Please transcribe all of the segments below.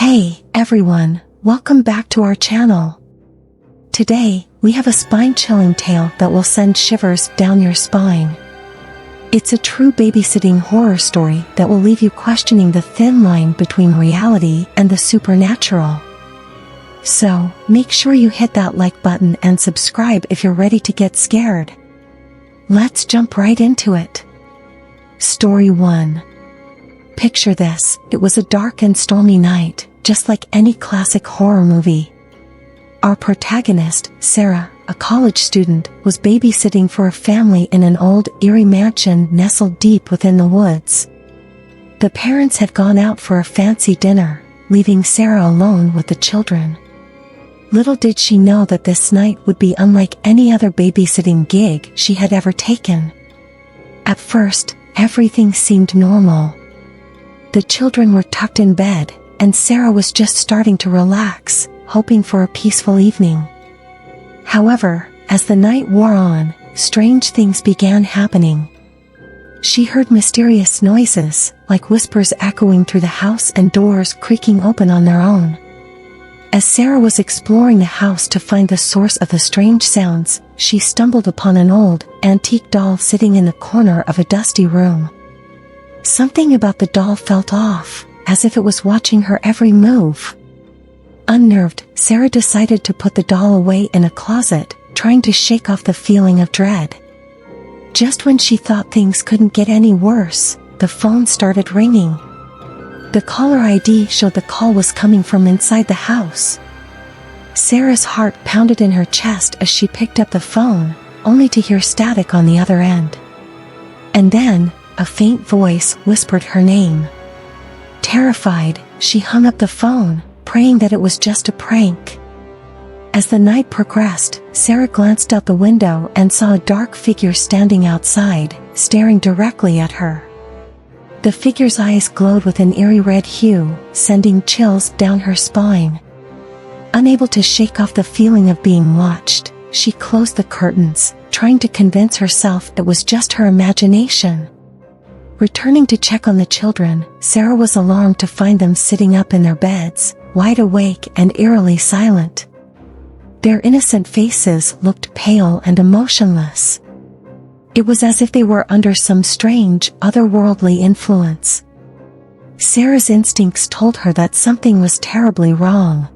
Hey, everyone, welcome back to our channel. Today, we have a spine-chilling tale that will send shivers down your spine. It's a true babysitting horror story that will leave you questioning the thin line between reality and the supernatural. So, make sure you hit that like button and subscribe if you're ready to get scared. Let's jump right into it. Story 1. Picture this, it was a dark and stormy night, just like any classic horror movie. Our protagonist, Sarah, a college student, was babysitting for a family in an old, eerie mansion nestled deep within the woods. The parents had gone out for a fancy dinner, leaving Sarah alone with the children. Little did she know that this night would be unlike any other babysitting gig she had ever taken. At first, everything seemed normal. The children were tucked in bed, and Sarah was just starting to relax, hoping for a peaceful evening. However, as the night wore on, strange things began happening. She heard mysterious noises, like whispers echoing through the house and doors creaking open on their own. As Sarah was exploring the house to find the source of the strange sounds, she stumbled upon an old, antique doll sitting in the corner of a dusty room. Something about the doll felt off, as if it was watching her every move. Unnerved, Sarah decided to put the doll away in a closet, trying to shake off the feeling of dread. Just when she thought things couldn't get any worse, the phone started ringing. The caller ID showed the call was coming from inside the house. Sarah's heart pounded in her chest as she picked up the phone, only to hear static on the other end. And then, a faint voice whispered her name. Terrified, she hung up the phone, praying that it was just a prank. As the night progressed, Sarah glanced out the window and saw a dark figure standing outside, staring directly at her. The figure's eyes glowed with an eerie red hue, sending chills down her spine. Unable to shake off the feeling of being watched, she closed the curtains, trying to convince herself it was just her imagination. Returning to check on the children, Sarah was alarmed to find them sitting up in their beds, wide awake and eerily silent. Their innocent faces looked pale and emotionless. It was as if they were under some strange, otherworldly influence. Sarah's instincts told her that something was terribly wrong.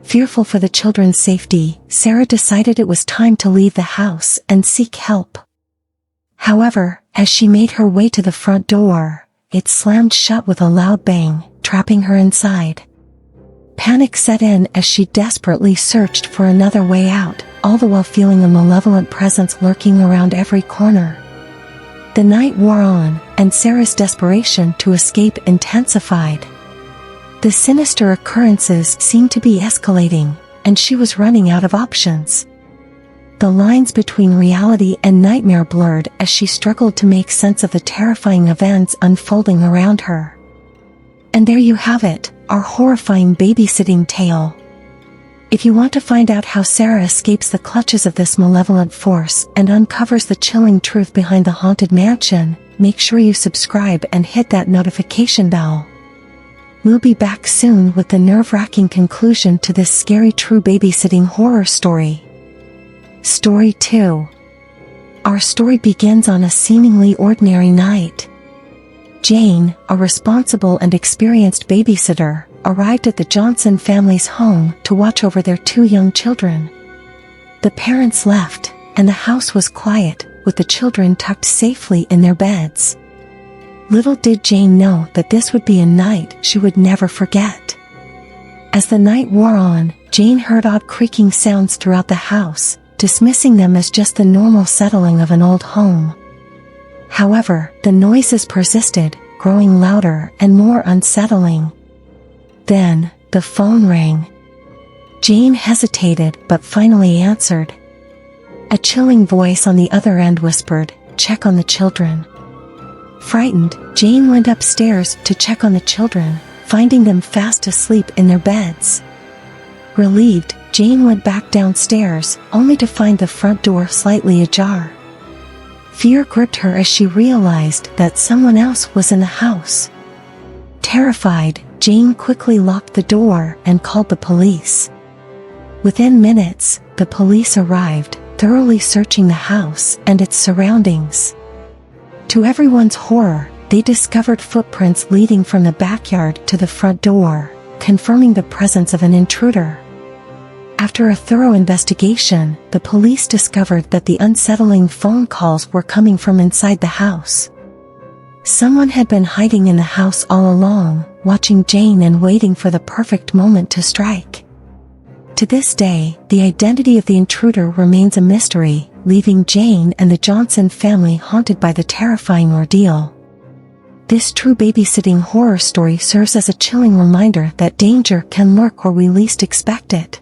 Fearful for the children's safety, Sarah decided it was time to leave the house and seek help. However, as she made her way to the front door, it slammed shut with a loud bang, trapping her inside. Panic set in as she desperately searched for another way out, all the while feeling a malevolent presence lurking around every corner. The night wore on, and Sarah's desperation to escape intensified. The sinister occurrences seemed to be escalating, and she was running out of options. The lines between reality and nightmare blurred as she struggled to make sense of the terrifying events unfolding around her. And there you have it, our horrifying babysitting tale. If you want to find out how Sarah escapes the clutches of this malevolent force and uncovers the chilling truth behind the haunted mansion, make sure you subscribe and hit that notification bell. We'll be back soon with the nerve-wracking conclusion to this scary true babysitting horror story. Story 2. Our story begins on a seemingly ordinary night. Jane, a responsible and experienced babysitter, arrived at the Johnson family's home to watch over their 2 young children. The parents left, and the house was quiet, with the children tucked safely in their beds. Little did Jane know that this would be a night she would never forget. As the night wore on, Jane heard odd creaking sounds throughout the house, dismissing them as just the normal settling of an old home. However, the noises persisted, growing louder and more unsettling. Then, the phone rang. Jane hesitated but finally answered. A chilling voice on the other end whispered, "Check on the children." Frightened, Jane went upstairs to check on the children, finding them fast asleep in their beds. Relieved, Jane went back downstairs, only to find the front door slightly ajar. Fear gripped her as she realized that someone else was in the house. Terrified, Jane quickly locked the door and called the police. Within minutes, the police arrived, thoroughly searching the house and its surroundings. To everyone's horror, they discovered footprints leading from the backyard to the front door, confirming the presence of an intruder. After a thorough investigation, the police discovered that the unsettling phone calls were coming from inside the house. Someone had been hiding in the house all along, watching Jane and waiting for the perfect moment to strike. To this day, the identity of the intruder remains a mystery, leaving Jane and the Johnson family haunted by the terrifying ordeal. This true babysitting horror story serves as a chilling reminder that danger can lurk where we least expect it.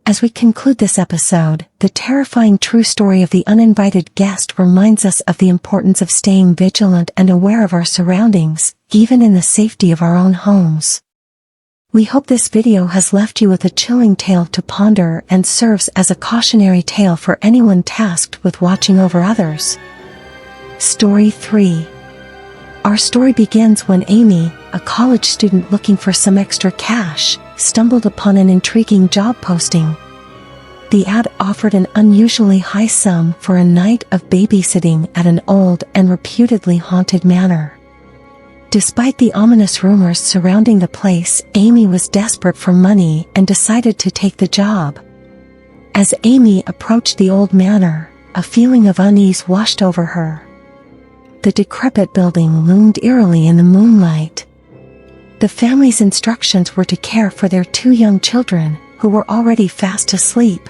As we conclude this episode, the terrifying true story of the uninvited guest reminds us of the importance of staying vigilant and aware of our surroundings, even in the safety of our own homes. We hope this video has left you with a chilling tale to ponder and serves as a cautionary tale for anyone tasked with watching over others. Story 3. Our story begins when Amy, a college student looking for some extra cash, stumbled upon an intriguing job posting. The ad offered an unusually high sum for a night of babysitting at an old and reputedly haunted manor. Despite the ominous rumors surrounding the place, Amy was desperate for money and decided to take the job. As Amy approached the old manor, a feeling of unease washed over her. The decrepit building loomed eerily in the moonlight. The family's instructions were to care for their 2 young children, who were already fast asleep.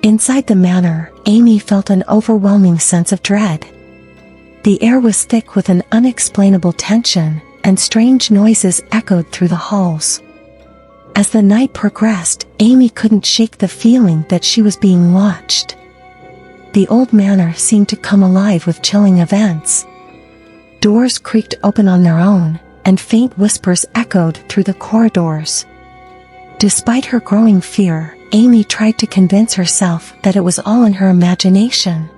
Inside the manor, Amy felt an overwhelming sense of dread. The air was thick with an unexplainable tension, and strange noises echoed through the halls. As the night progressed, Amy couldn't shake the feeling that she was being watched. The old manor seemed to come alive with chilling events. Doors creaked open on their own, and faint whispers echoed through the corridors. Despite her growing fear, Amy tried to convince herself that it was all in her imagination.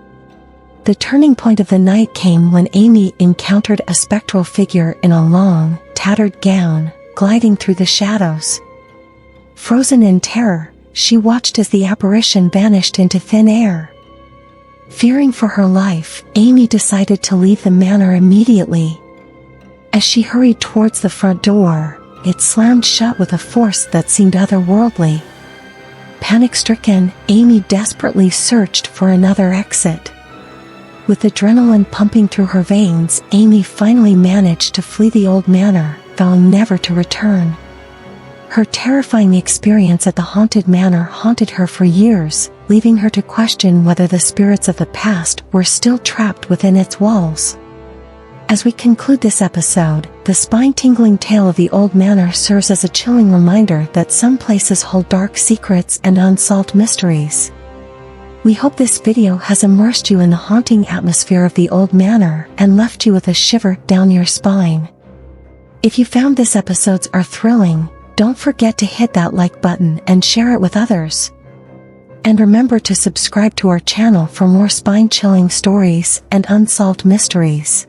The turning point of the night came when Amy encountered a spectral figure in a long, tattered gown, gliding through the shadows. Frozen in terror, she watched as the apparition vanished into thin air. Fearing for her life, Amy decided to leave the manor immediately. As she hurried towards the front door, it slammed shut with a force that seemed otherworldly. Panic-stricken, Amy desperately searched for another exit. With adrenaline pumping through her veins, Amy finally managed to flee the old manor, vowing never to return. Her terrifying experience at the haunted manor haunted her for years, leaving her to question whether the spirits of the past were still trapped within its walls. As we conclude this episode, the spine-tingling tale of the old manor serves as a chilling reminder that some places hold dark secrets and unsolved mysteries. We hope this video has immersed you in the haunting atmosphere of the old manor and left you with a shiver down your spine. If you found this episodes are thrilling, don't forget to hit that like button and share it with others. And remember to subscribe to our channel for more spine-chilling stories and unsolved mysteries.